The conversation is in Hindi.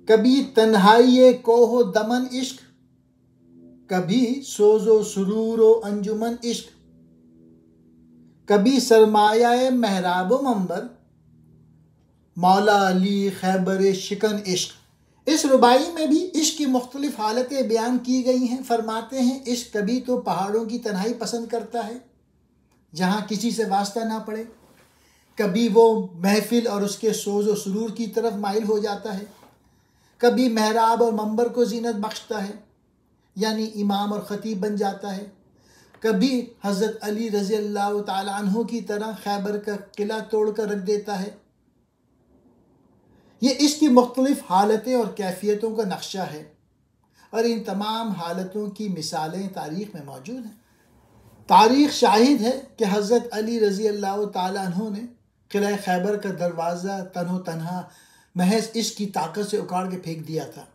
कभी तन्हाई कोहो दमन इश्क, कभी सोजो सुरूरो अंजुमन इश्क, कभी सरमाया महराब मंबर, मौला अली खैबर शिकन इश्क। इस रुबाई में भी इश्क की मुख्तलिफ हालतें बयान की गई हैं। फरमाते हैं इश्क कभी तो पहाड़ों की तन्हाई पसंद करता है जहाँ किसी से वास्ता ना पड़े, कभी वो महफिल और उसके सोज व सुरूर की तरफ माइल हो जाता है, कभी महराब और मंबर को जीनत बख्शता है यानी इमाम और ख़तीब बन जाता है, कभी हज़रत अली रज़ी अल्लाह ताला अन्हु की तरह खैबर का किला तोड़ कर रख देता है। ये इश्क की मुख्तलिफ हालतें और कैफियतों का नक्शा है और इन तमाम हालतों की मिसालें तारीख़ में मौजूद हैं। तारीख़ शाहिद है कि हज़रत अली रज़ी अल्लाह ताला अन्हु ने किला खैबर का दरवाज़ा तन्हा महज इश्क की ताकत से उखाड़ के फेंक दिया था।